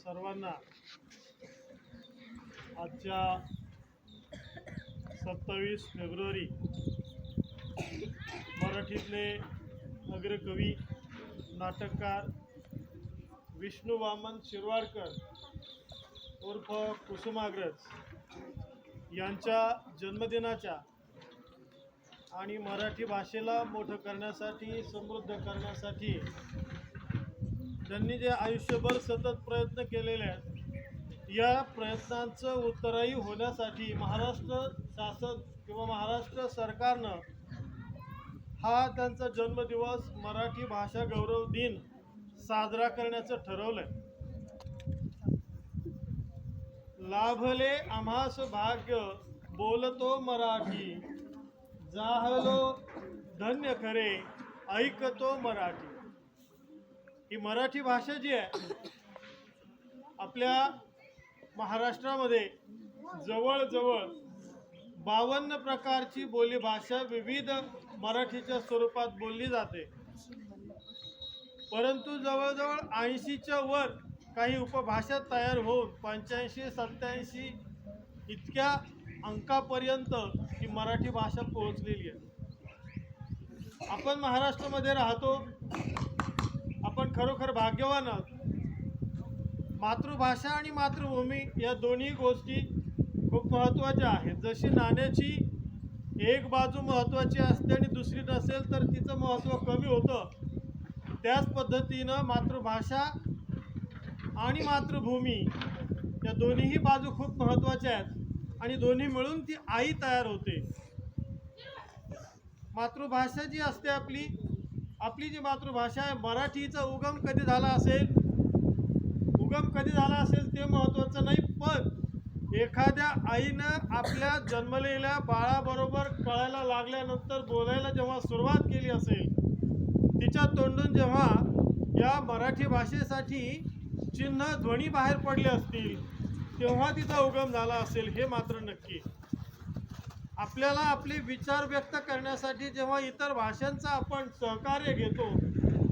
सर्वांना आजच्या 27 फेब्रुवारी मराठीतले अग्रकवी नाटककार विष्णू वामन शिरवाडकर उर्फ कुसुमाग्रज यांच्या जन्मदिनाच्या आणि मराठी भाषेला मोठं करण्यासाठी, समृद्ध करण्यासाठी त्यांनी जे आयुष्यभर सतत प्रयत्न केलेले आहेत, या प्रयत्नांचं उत्तरही होण्यासाठी महाराष्ट्र शासन किंवा महाराष्ट्र सरकारनं हा त्यांचा जन्मदिवस मराठी भाषा गौरव दिन साजरा करण्याचं ठरवलंय. लाभले आम्हास भाग्य बोलतो मराठी, जाहलो धन्य खरे ऐकतो मराठी. ही मराठी भाषा जी आहे आपल्या महाराष्ट्रामध्ये जवळजवळ 52 प्रकारची बोलीभाषा विविध मराठीच्या स्वरूपात बोलली जाते. परंतु जवळजवळ 80च्या वर काही उपभाषा तयार होऊन 85-87 इतक्या अंकापर्यंत ही मराठी भाषा पोहोचलेली आहे. आपण महाराष्ट्रामध्ये राहतो, आपण खरोखर भाग्यवान आहोत. मातृभाषा आणि मातृभूमी या दोन्ही गोष्टी खूप महत्त्वाच्या आहेत. जशी नाण्याची एक बाजू महत्त्वाची असते आणि दुसरी नसेल तर तिचं महत्त्व कमी होतं, त्याच पद्धतीनं मातृभाषा आणि मातृभूमी या दोन्हीही बाजू खूप महत्त्वाच्या आहेत आणि दोन्ही मिळून ती आई तयार होते. मातृभाषा जी असते आपली जी मातृभाषा आहे, मराठीचा उगम कधी झाला असेल ते महत्त्वाचं नाही, पण एखाद्या आईनं आपल्या जन्मलेल्या बाळाबरोबर कळायला लागल्यानंतर बोलायला जेव्हा सुरुवात केली असेल, तिच्या तोंडून जेव्हा या मराठी भाषेसाठी चिन्ह ध्वनी बाहेर पडले असतील, तेव्हा तिचा उगम झाला असेल हे मात्र नक्की. आपल्याला आपले विचार व्यक्त करण्यासाठी जेव्हा इतर भाषांचा आपण सहकार्य घेतो,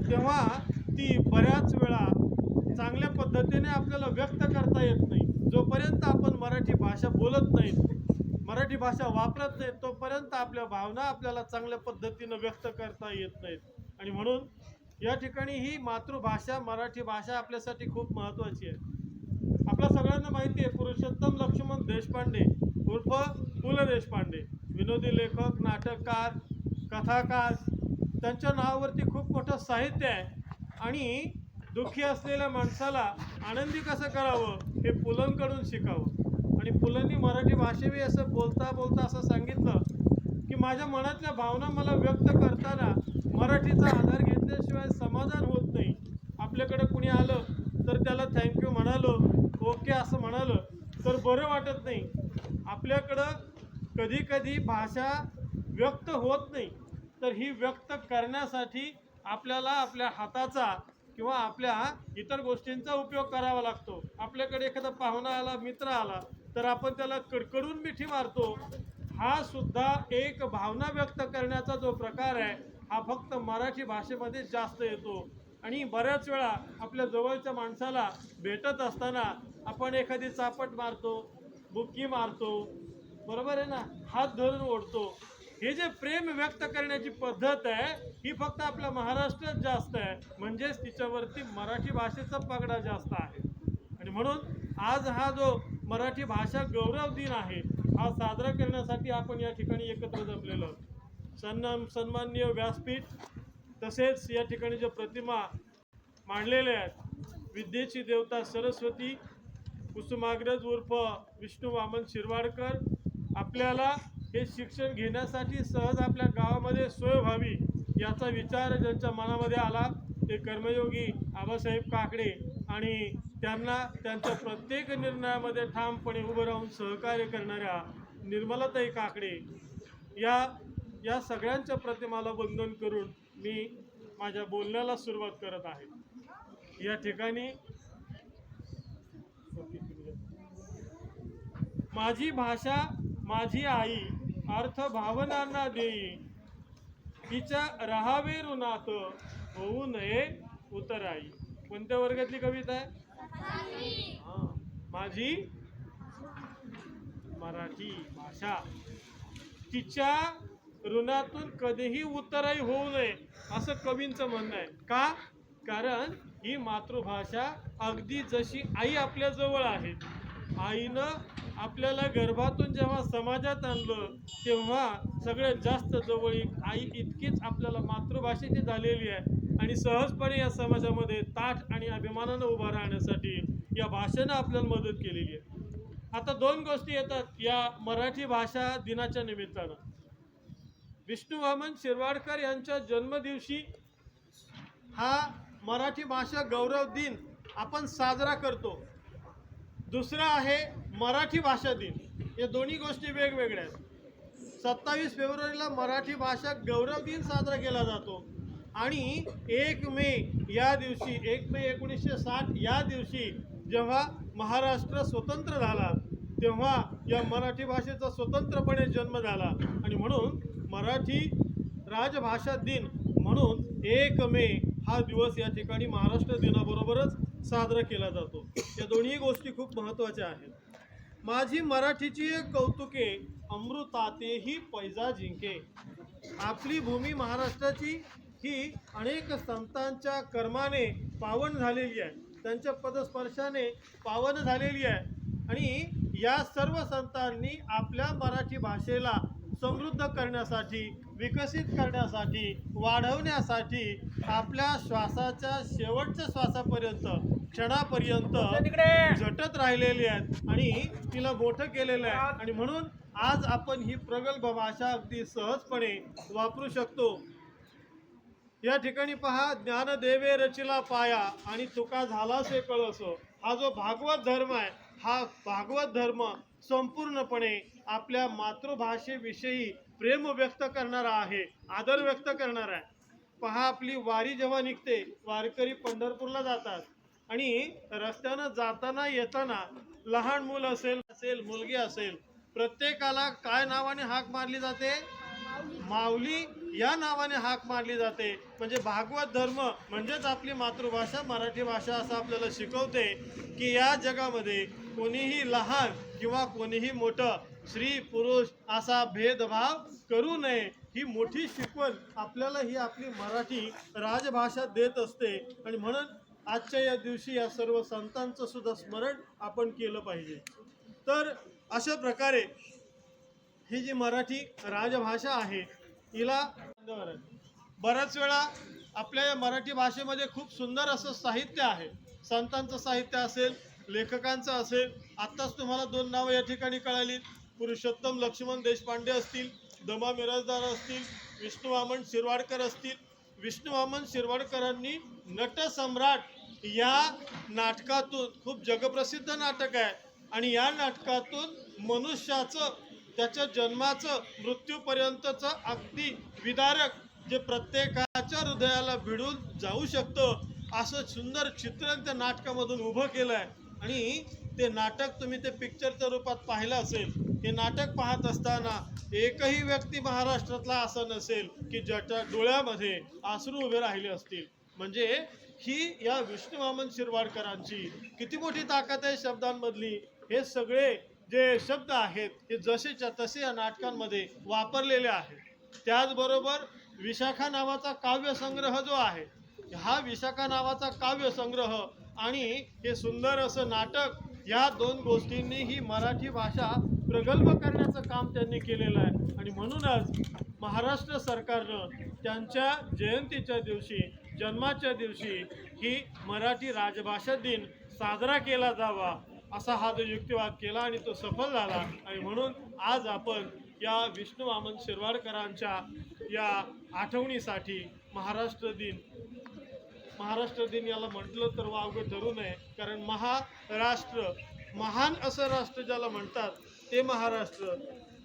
तेव्हा ती बऱ्याच वेळा चांगल्या पद्धतीने आपल्याला व्यक्त करता येत नाही. जोपर्यंत आपण मराठी भाषा बोलत नाहीत, मराठी भाषा वापरत नाहीत, तोपर्यंत आपल्या भावना आपल्याला चांगल्या पद्धतीनं व्यक्त करता येत नाहीत. आणि म्हणून या ठिकाणी ही मातृभाषा मराठी भाषा आपल्यासाठी खूप महत्त्वाची आहे. आपल्या सगळ्यांना माहिती आहे, पुरुषोत्तम लक्ष्मण देशपांडे उर्फ पु ल देशपांडे विनोदी लेखक, नाटककार, कथाकार, त्यांच्या नावावरती खूप मोठं साहित्य आहे. आणि दुःखी असलेल्या माणसाला आनंदी कसं करावं हे पुलंकडून शिकावं. आणि पुलंनी मराठी भाषेवी असं बोलता बोलता असं सांगितलं की माझ्या मनातल्या भावना मला व्यक्त करताना मराठीचा आधार घेतल्याशिवाय समाधान होत नाही. आपल्याकडे कुणी आलं तर त्याला थँक्यू म्हणालो, ओके असं म्हणालं तर बरं वाटत नाही. आपल्याकडं कधी कधी भाषा व्यक्त होत नाही, तर ही व्यक्त करण्यासाठी आपल्याला आपल्या हाताचा किंवा आपल्या इतर गोष्टींचा उपयोग करावा लागतो. आपल्याकडे एखादा पाहुणा आला, मित्र आला, तर आपण त्याला कडकडून मिठी मारतो. हा सुद्धा एक भावना व्यक्त करण्याचा जो प्रकार आहे, हा फक्त मराठी भाषेमध्ये जास्त येतो. आणि बऱ्याच वेळा आपल्या जवळच्या माणसाला भेटत असताना आपण एखादी चापट मारतो, बुक्की मारतो, बरोबर आहे ना, हात धरून ओढतो. हे जे प्रेम व्यक्त करण्याची पद्धत आहे, ही फक्त आपल्या महाराष्ट्रात जास्त आहे. म्हणजेच तिच्यावरती मराठी भाषेचा पगडा जास्त आहे. आणि म्हणून आज हा जो मराठी भाषा गौरव दिन आहे, हा साजरा करण्यासाठी आपण या ठिकाणी एकत्र जमलेलो आहोत. सन्माननीय व्यासपीठ तसेच या ठिकाणी ज्या प्रतिमा मांडलेल्या आहेत, विद्येची देवता सरस्वती, कुसुमाग्रज उर्फ विष्णू वामन शिरवाडकर, आपल्याला हे शिक्षण घेण्यासाठी सहज आपल्या गावामध्ये सोय व्हावी याचा विचार ज्यांच्या मनामध्ये आला, ते कर्मयोगी आबासाहेब काकडे आणि त्यांना त्यांच्या प्रत्येक निर्णयामध्ये ठामपणे उभं राहून सहकार्य करणाऱ्या निर्मलाताई काकडे, या सगळ्यांच्या प्रतिमाला वंदन करून मी माझ्या बोलण्याला सुरुवात करत आहे. या ठिकाणी माझी भाषा माझी आई, अर्थ भावनांना देई, तिच्या राहावे ऋणात होऊ नये उतराई. कोणत्या वर्गातली कविता आहे? माझी मराठी भाषा तिच्या ऋणातून कधीही उतराई होऊ नये असं कवींचं म्हणणं आहे. का? कारण ही मातृभाषा अगदी जशी आई आपल्या जवळ आहे. आईनं आपल्याला गर्भातून जेव्हा समाजात आणलं तेव्हा सगळ्यात जास्त जवळीक आई इतकीच आपल्याला मातृभाषेची झालेली आहे आणि सहजपणे या समाजामध्ये ताठ आणि अभिमानानं उभा राहण्यासाठी या भाषेनं आपल्याला मदत केलेली आहे. आता दोन गोष्टी येतात या मराठी भाषा दिनाच्या निमित्तानं. विष्णू वामन शिरवाडकर यांच्या जन्मदिवशी हा मराठी भाषा गौरव दिन आपण साजरा करतो. दुसरा आहे मराठी भाषा दिन. या दोन्ही गोष्टी वेगवेगळ्या आहेत. 27 फेब्रुवारीला मराठी भाषा गौरव दिन साजरा केला जातो आणि 1 मे या दिवशी 1 मे 1960 या दिवशी जेव्हा महाराष्ट्र स्वतंत्र झाला तेव्हा या मराठी भाषेचा स्वतंत्रपणे जन्म झाला आणि म्हणून मराठी राजभाषा दिन म्हणून 1 मे हा दिवस या ठिकाणी महाराष्ट्र दिनाबरोबरच साजरा केला जातो. या दोन्ही गोष्टी खूप महत्त्वाच्या आहेत. माझी मराठीची कौतुके अमृतातेही पैजा जिंके. आपली भूमी महाराष्ट्राची ही अनेक संतांच्या कर्माने पावन झालेली आहे, त्यांच्या पदस्पर्शाने पावन झालेली आहे आणि या सर्व संतांनी आपल्या मराठी भाषेला समृद्ध करण्यासाठी, विकसित करण्यासाठी, वाढवण्यासाठी आपल्या श्वासाच्या शेवटच्या श्वासापर्यंत, क्षणापर्यंत झटत राहिलेले आहेत आणि तिला मोठं केलेलं आहे आणि म्हणून आज आपण ही प्रगल्भ भाषा अगदी सहजपणे वापरू शकतो. या ठिकाणी पहा, ज्ञानदेवे रचिला पाया आणि तुका झाला से कळसो. हा जो भागवत धर्म आहे हा भागवत धर्म संपूर्णपणे आपल्या मातृभाषेविषयी प्रेम व्यक्त करणारा आहे, आदर व्यक्त करणारा आहे. पहा, आपली वारी जेव्हा निघते, वारकरी पंढरपूरला जातात आणि रस्त्यानं जाताना येताना लहान मूल असेल मुलगी असेल, प्रत्येकाला काय नावाने हाक मारली जाते? माऊली या नावाने हाक मारली जाते. म्हणजे भागवत धर्म म्हणजेच आपली मातृभाषा मराठी भाषा असं आपल्याला शिकवते की या जगामध्ये कोणीही लहान किंवा कोणीही मोठं, स्त्री पुरुष असा भेदभाव करू नये ही मोठी शिकवण आपल्याला ही आपली मराठी राजभाषा देत असते आणि म्हणून आजच्या या दिवशी या सर्व संतांचं सुद्धा स्मरण आपण केलं पाहिजे. तर अशा प्रकारे ही जी मराठी राजभाषा आहे हिला बऱ्याच वेळा आपल्या या मराठी भाषेमध्ये खूप सुंदर असं साहित्य आहे. संतांचं साहित्य असेल, लेखकांचं असेल. आत्ताच तुम्हाला 2 नावं या ठिकाणी कळाली. पुरुषोत्तम लक्ष्मण देशपांडे असतील, दमा मिरासदार असतील, विष्णू वामन शिरवाडकर असतील. विष्णू वामन शिरवाडकरांनी नटसम्राट या नाटकातून, खूप जगप्रसिद्ध नाटक आहे आणि या नाटकातून मनुष्याचं, त्याच्या जन्माचं मृत्यूपर्यंतचं अगदी विदारक, जे प्रत्येकाच्या हृदयाला भिडून जाऊ शकतं असं सुंदर चित्रण त्या नाटकामधून उभं केलं आहे आणि ते नाटक तुम्ही ते पिक्चरच्या रूपात पाहिलं असेल. हे नाटक पाहत असताना एकही व्यक्ती महाराष्ट्रातला असं नसेल की ज्याच्या डोळ्यामध्ये अश्रू उभे राहिले असतील. म्हणजे ही या विष्णू वामन शिरवाडकरांची किती मोठी ताकद आहे शब्दांमधली. हे सगळे जे शब्द आहेत हे जसेच्या तसे या नाटकांमध्ये वापरलेले आहेत. त्याचबरोबर विशाखा नावाचा काव्यसंग्रह जो आहे, हा विशाखा नावाचा काव्यसंग्रह आणि हे सुंदर असं नाटक, या 2 गोष्टींनी ही मराठी भाषा प्रगल्भ करण्याचं काम त्यांनी केलेलं आहे आणि म्हणूनच महाराष्ट्र सरकारनं त्यांच्या जयंतीच्या दिवशी, जन्माच्या दिवशी ही मराठी राजभाषा दिन साजरा केला जावा असा हा जो युक्तिवाद केला आणि तो सफल झाला आणि म्हणून आज आपण या विष्णू वामन शिरवाडकरांच्या या आठवणीसाठी महाराष्ट्र दिन याला म्हटलं तर वावगं ठरू नये. कारण महाराष्ट्र, महान असं राष्ट्र ज्याला म्हणतात ते महाराष्ट्र.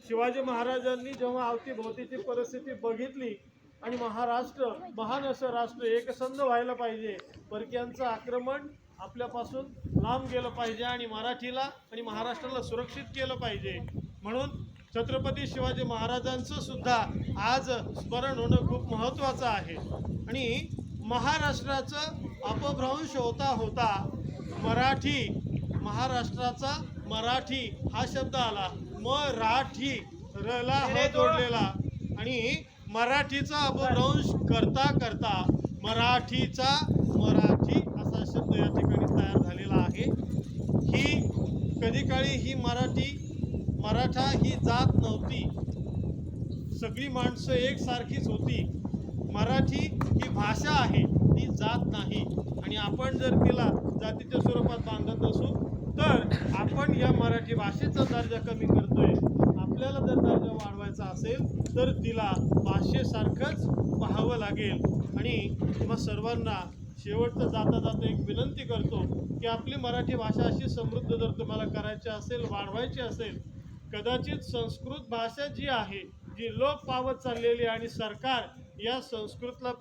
शिवाजी महाराजांनी जेव्हा अवतीभोवतीची परिस्थिती बघितली आणि महाराष्ट्र, महान असं राष्ट्र एकसंध व्हायला पाहिजे, परक्यांचं आक्रमण आपल्यापासून लांब गेलं पाहिजे आणि मराठीला आणि महाराष्ट्राला सुरक्षित केलं पाहिजे, म्हणून छत्रपती शिवाजी महाराजांचं सुद्धा आज स्मरण होणं खूप महत्त्वाचं आहे. आणि महाराष्ट्राचं अपभ्रंश होता होता महाराष्ट्राचा मराठी हा शब्द आला, मराठी रला ह जोडलेला, आणि मराठीचा अपभ्रंश करता करता मराठीचा मराठी असा शब्द या ठिकाणी तयार झालेला आहे. ही कधी काळी ही मराठा ही जात नव्हती, सगळी माणसं एकसारखीच होती. मराठी ही भाषा आहे, ती जात नाही. आणि आपण जर तिला जातीच्या स्वरूपात बांधत असू तर आपण या मराठी भाषेचा दर्जा कमी करतोय. आपल्याला जर दर्जा वाढवायचा असेल तर तिला भाषेसारखंच पाहावं लागेल. आणि मग सर्वांना शेवटचं जाता जाता एक विनंती करतो की आपली मराठी भाषा अशी समृद्ध जर तुम्हाला करायची असेल, वाढवायची असेल, कदाचित संस्कृत भाषा जी आहे, जी लोप पावत चाललेली आणि सरकार या संस्कृतला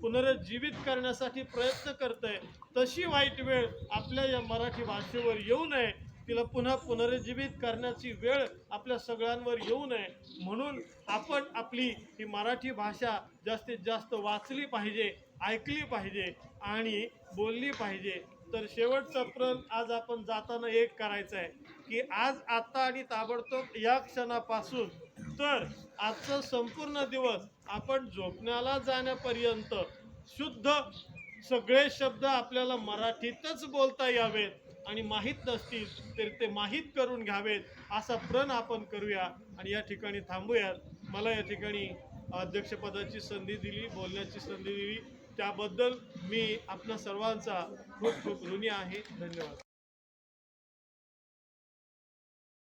पुनरुज्जीवित करण्यासाठी प्रयत्न करतंय, तशी वाईट वेळ आपल्या या मराठी भाषेवर येऊ नये, तिला पुनरुज्जीवित करण्याची वेळ आपल्या सगळ्यांवर येऊ नये, म्हणून आपण आपली ही मराठी भाषा जास्तीत जास्त वाचली पाहिजे, ऐकली पाहिजे आणि बोलली पाहिजे. तर शेवटचा प्रण आज आपण जाताना एक करायचं आहे की आज, आता आणि ताबडतोब या क्षणापासून तर आजचा संपूर्ण दिवस आपण झोपण्याला जाण्यापर्यंत शुद्ध सगळे शब्द आपल्याला मराठीतच बोलता यावेत आणि माहीत नसतील तर ते माहीत करून घ्यावेत, असा प्रण आपण करूया आणि या ठिकाणी थांबूयात. मला या ठिकाणी अध्यक्षपदाची संधी दिली, बोलण्याची संधी दिली, त्याबद्दल मी आपल्या सर्वांचा खूप खूप ऋणी आहे. धन्यवाद.